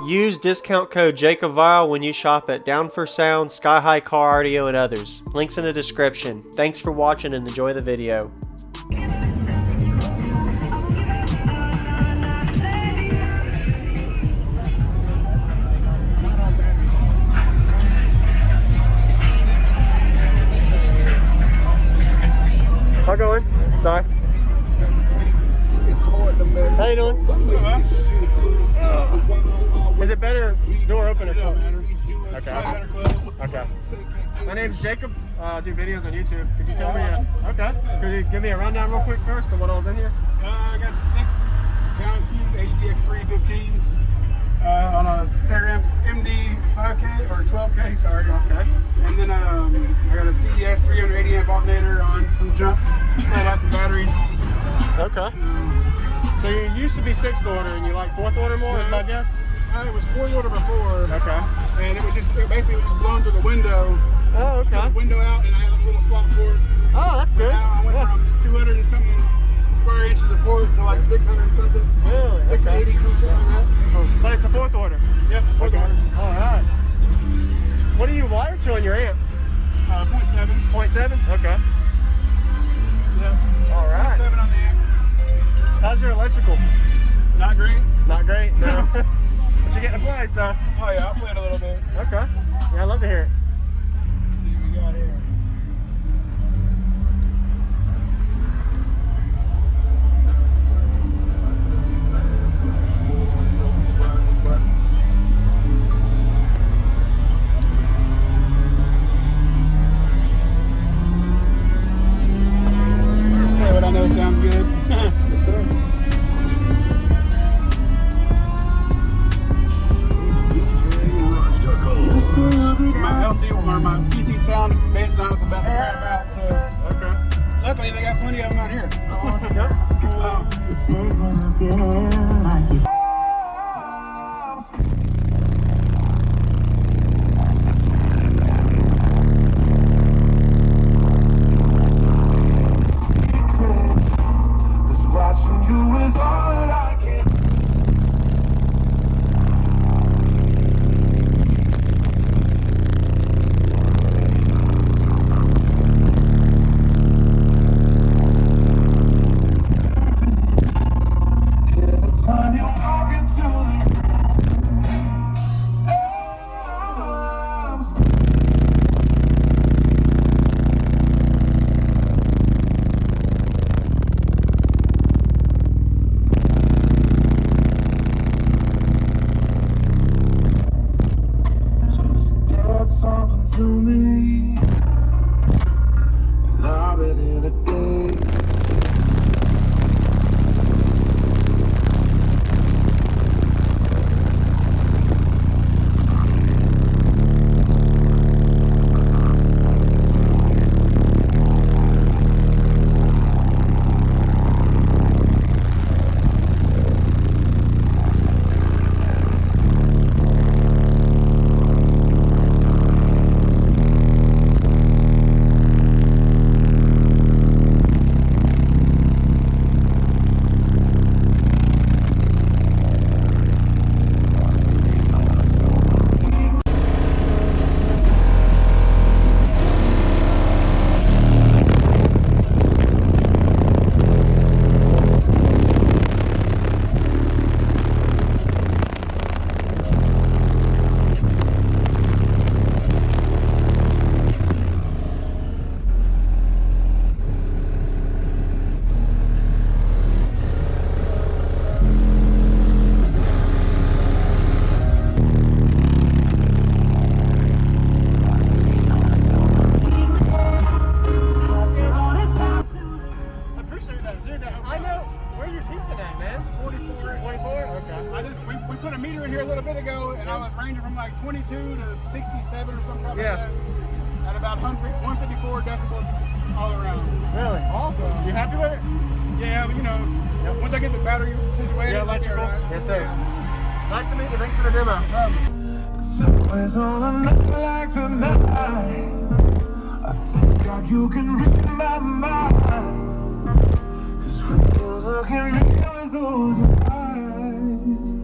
Use discount code JACOBVILE when you shop at Down for Sound, Sky High Car Audio, and others. Links in the description. Thanks for watching and enjoy the video. How going? Sorry. How you doing? Is it better door open or closed? Okay. Okay. My name's Jacob. I do videos on YouTube. Could you tell me? Okay. Could you give me a rundown real quick first of what all was in here? I got 6 SoundCube HDX 315s on a Terramps MD 5K or 12K. Sorry. Okay. And then I got a CES 380 amp alternator on some jump. That has some batteries. Okay. So you used to be 6th order and you like 4th order more, is my guess? It was 4th order before. Okay. And it was just basically blown through the window. Oh, okay. The window out, and I had a little slot port. Oh, that's good. Now I went from 200 and something square inches of port to like 600 and something. Really? 680, Okay. something like that. Oh, but it's a 4th order. Yep, 4th Okay. order. All right. What do you wire to on your amp? 0.7. 0.7? Okay. Yep. All right. 0.7 on the amp. How's your electrical? Not great. Not great? No. But you getting to play, so. Oh yeah, I'll play it a little bit. Okay. Yeah, I'd love to hear it. Let's see what we got here. Play what I know sounds good. Yes, sir. My LC or my CT sound bass down is about to crap out, so Okay. luckily they got plenty of them out here. To me, and I've been in a day. we put a meter in here a little bit ago, and I was ranging from like 22 to 67 or something like that. At about 154 decibels all around. Really? Awesome. You happy with it? Yeah, you know, once I get the battery situated. Yeah, electrical. Right. Yes, sir. Yeah. Nice to meet you. Thanks for the demo. Always on a night like tonight, I think God you can read my mind. 'Cause when you're looking real with those eyes,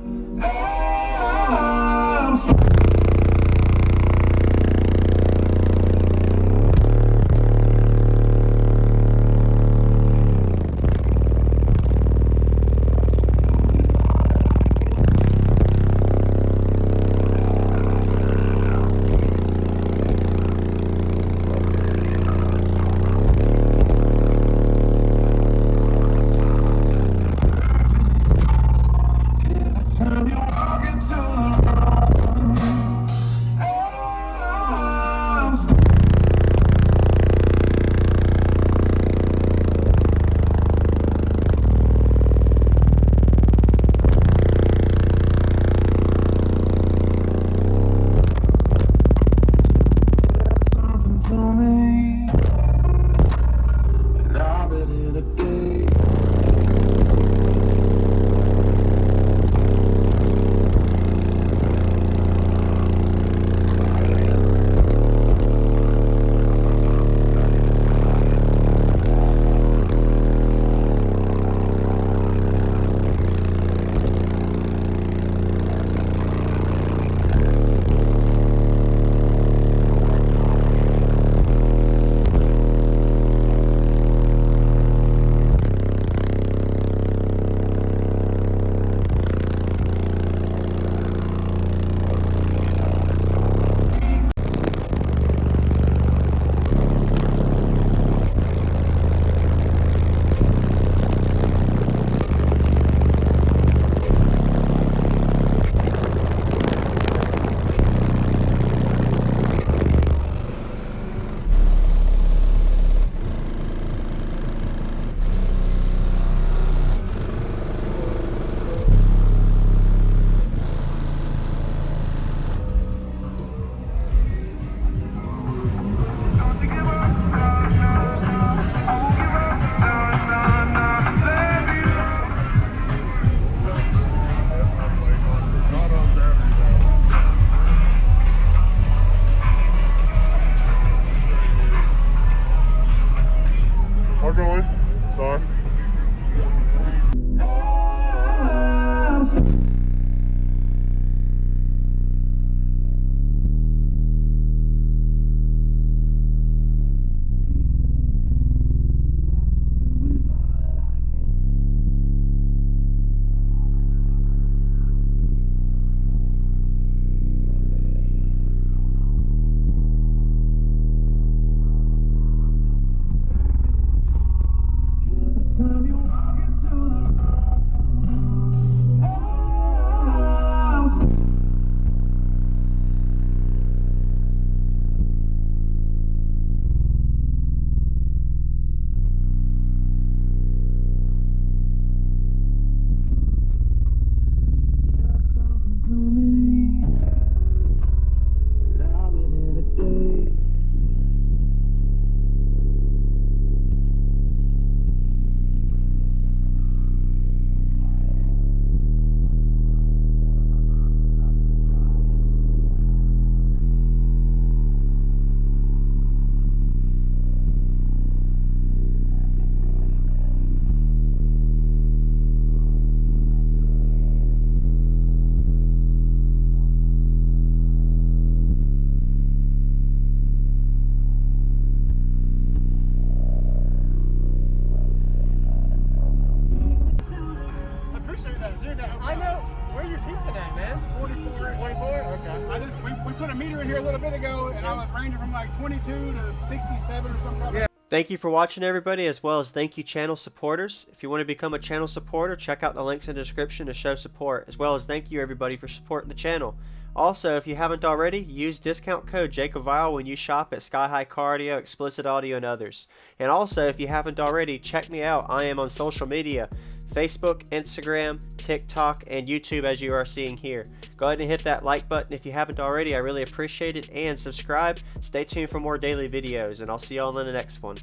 actually the dude that I know. Where you peeping at, man? 44. 24? Okay. We put a meter in here a little bit ago, and I was ranging from like 22 to 67 or something. Yeah. Thank you for watching, everybody, as well as thank you, channel supporters. If you want to become a channel supporter, check out the links in the description to show support, as well as thank you, everybody, for supporting the channel. Also, if you haven't already, use discount code JacobVile when you shop at Sky High Cardio, Explicit Audio, and others. And also, if you haven't already, check me out. I am on social media, Facebook, Instagram, TikTok, and YouTube, as you are seeing here. Go ahead and hit that like button if you haven't already. I really appreciate it. And subscribe. Stay tuned for more daily videos, and I'll see you all in the next one.